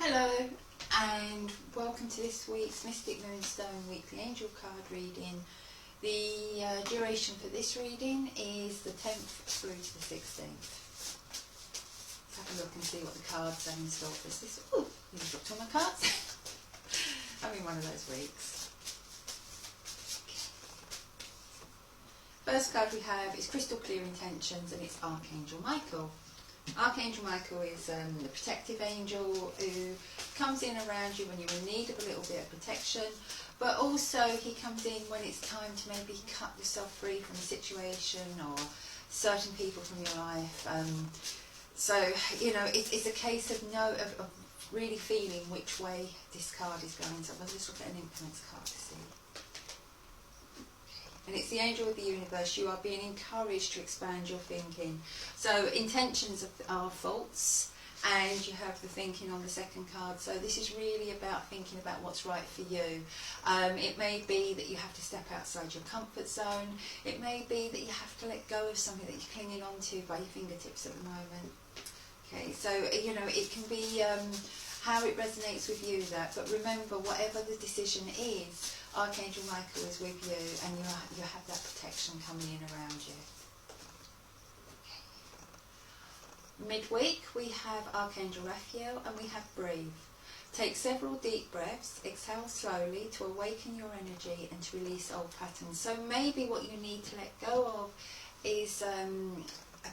Hello and welcome to this week's Mystic Moonstone Weekly Angel Card reading. The duration for this reading is the 10th through to the 16th. Let's have a look and see what the cards have in store for us this week. Oh, you dropped all my cards. I'm in one of those weeks. First card we have is Crystal Clear Intentions, and it's Archangel Michael. Archangel Michael is the protective angel who comes in around you when you're in need of a little bit of protection, but also he comes in when it's time to maybe cut yourself free from a situation or certain people from your life. So, you know, it's a case of really feeling which way this card is going. So I'll just look at an influence card to see. And it's the angel of the universe. You are being encouraged to expand your thinking. So intentions are faults, and you have the thinking on the second card. So this is really about thinking about what's right for you. It may be that you have to step outside your comfort zone. It may be that you have to let go of something that you're clinging on to by your fingertips at the moment. Okay, so you know, it can be how it resonates with you, that. But remember, whatever the decision is, Archangel Michael is with you, and you have that protection coming in around you. Okay. Midweek we have Archangel Raphael, and we have Breathe. Take several deep breaths, exhale slowly to awaken your energy and to release old patterns. So maybe what you need to let go of is a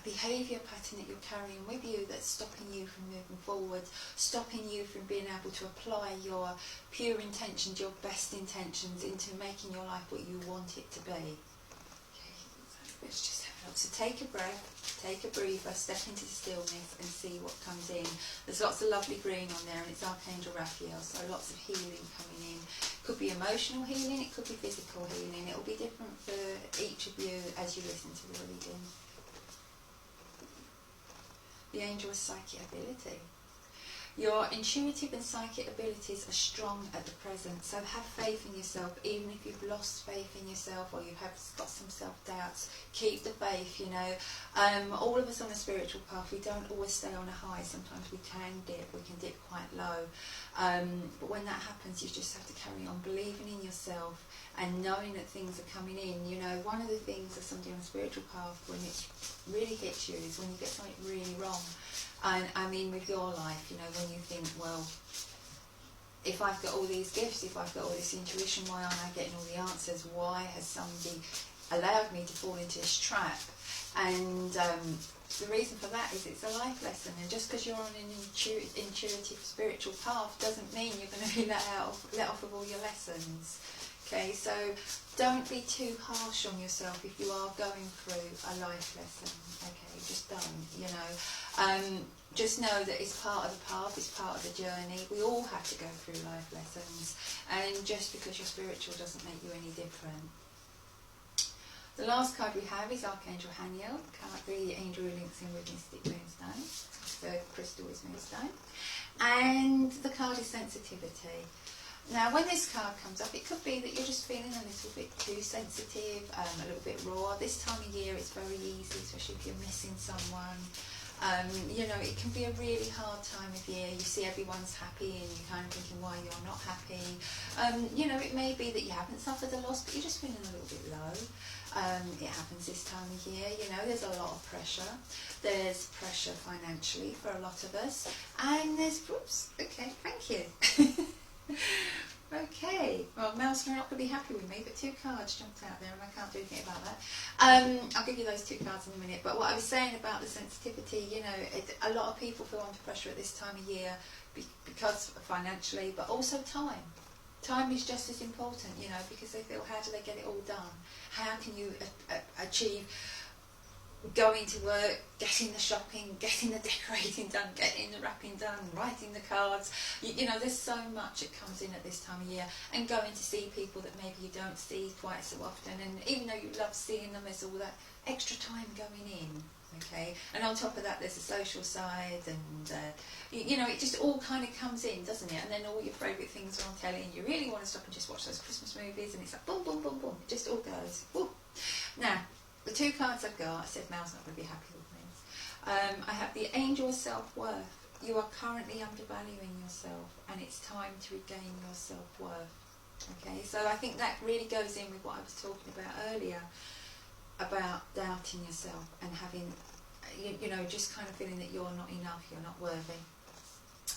behaviour pattern that you're carrying with you that's stopping you from moving forward, stopping you from being able to apply your pure intentions, your best intentions into making your life what you want it to be. Okay, so let's just have a look. So take a breath, take a breather, step into the stillness and see what comes in. There's lots of lovely green on there, and it's Archangel Raphael, so lots of healing coming in. It could be emotional healing, it could be physical healing. It will be different for each of you as you listen to the reading. The angel of psychic ability. Your intuitive and psychic abilities are strong at the present, so have faith in yourself. Even if you've lost faith in yourself or you've got some self-doubts, keep the faith, you know. All of us on a spiritual path, we don't always stay on a high. Sometimes we can dip quite low. But when that happens, you just have to carry on believing in yourself and knowing that things are coming in. You know, one of the things as somebody on a spiritual path, when it really hits you, is when you get something really wrong. And I mean with your life, you know, when you think, well, if I've got all these gifts, if I've got all this intuition, why aren't I getting all the answers? Why has somebody allowed me to fall into this trap? And the reason for that is it's a life lesson, and just because you're on an intuitive spiritual path doesn't mean you're going to be let off of all your lessons. Okay, so don't be too harsh on yourself if you are going through a life lesson. Okay, just don't, you know. Just know that it's part of the path, it's part of the journey. We all have to go through life lessons, and just because you're spiritual doesn't make you any different. The last card we have is Archangel Haniel, the angel who links in with Mystic Moonstone. The crystal is Moonstone. And the card is Sensitivity. Now, when this card comes up, it could be that you're just feeling a little bit too sensitive, a little bit raw. This time of year it's very easy, especially if you're missing someone. You know, it can be a really hard time of year. You see everyone's happy and you're kind of thinking why you're not happy. You know, it may be that you haven't suffered a loss, but you're just feeling a little bit low. It happens this time of year. You know, there's a lot of pressure. There's pressure financially for a lot of us. And there's, oops, okay, thank you. Okay, well, Mel's not going to be happy with me, but two cards jumped out there and I can't do anything about that. I'll give you those two cards in a minute. But what I was saying about the sensitivity, you know, a lot of people feel under pressure at this time of year because financially, but also time. Time is just as important, you know, because they feel, how do they get it all done? How can you achieve going to work, getting the shopping, getting the decorating done, getting the wrapping done, writing the cards. You know, there's so much that comes in at this time of year, and going to see people that maybe you don't see quite so often, and even though you love seeing them, there's all that extra time going in. Okay, and on top of that there's the social side, and you know, it just all kind of comes in, doesn't it? And then all your favourite things are on telly and you really want to stop and just watch those Christmas movies, and it's like boom, boom, boom, boom, it just all goes. Woo. Now, the two cards I've got, I said Mel's not going to be happy with me. I have the Angel of Self-Worth, You are currently undervaluing yourself, and it's time to regain your self-worth. Okay, so I think that really goes in with what I was talking about earlier, about doubting yourself and having, you know, just kind of feeling that you're not enough, you're not worthy.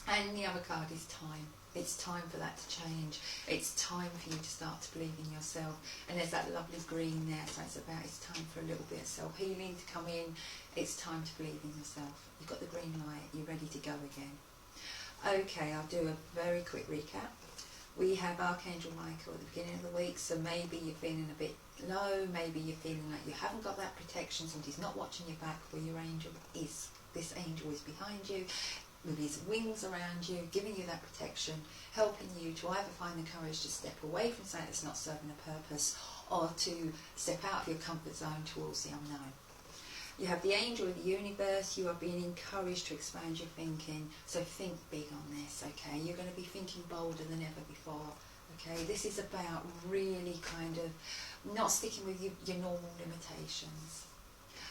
And the other card is time. It's time for that to change. It's time for you to start to believe in yourself. And there's that lovely green there, so it's time for a little bit of self-healing to come in. It's time to believe in yourself. You've got the green light, you're ready to go again. Okay, I'll do a very quick recap. We have Archangel Michael at the beginning of the week, so maybe you're feeling a bit low, maybe you're feeling like you haven't got that protection, somebody's not watching your back, where your angel is. This angel is behind you, with his wings around you, giving you that protection, helping you to either find the courage to step away from something that's not serving a purpose, or to step out of your comfort zone towards the unknown. You have the angel of the universe. You are being encouraged to expand your thinking, so think big on this, okay? You're going to be thinking bolder than ever before, okay? This is about really kind of not sticking with your normal limitations.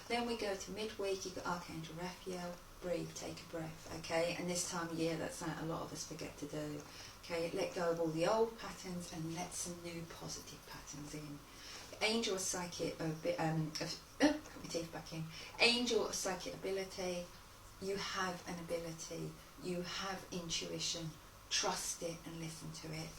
Then we go to midweek. You've got Archangel Raphael. Breathe, take a breath, okay? And this time of year, that's something a lot of us forget to do, okay? Let go of all the old patterns and let some new positive patterns in. Angel of psychic, put my teeth back in. Angel of psychic ability. You have an ability. You have intuition. Trust it and listen to it.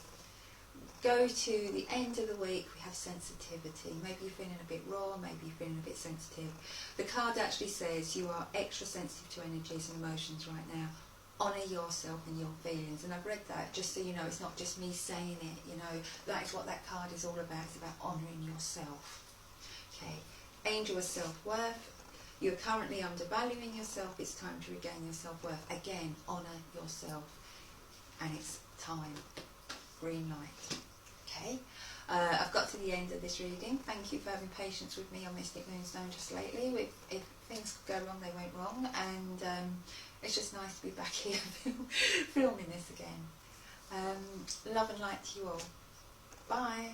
Go to the end of the week, we have sensitivity. Maybe you're feeling a bit raw, maybe you're feeling a bit sensitive. The card actually says you are extra sensitive to energies and emotions right now. Honour yourself and your feelings. And I've read that just so you know, it's not just me saying it, you know, that is what that card is all about. It's about honouring yourself. Okay, angel of self-worth. You're currently undervaluing yourself. It's time to regain your self-worth. Again, honour yourself. And it's time. Green light. Okay, I've got to the end of this reading. Thank you for having patience with me on Mystic Moonstone just lately. If things go wrong, they went wrong, and it's just nice to be back here filming this again. Love and light to you all. Bye.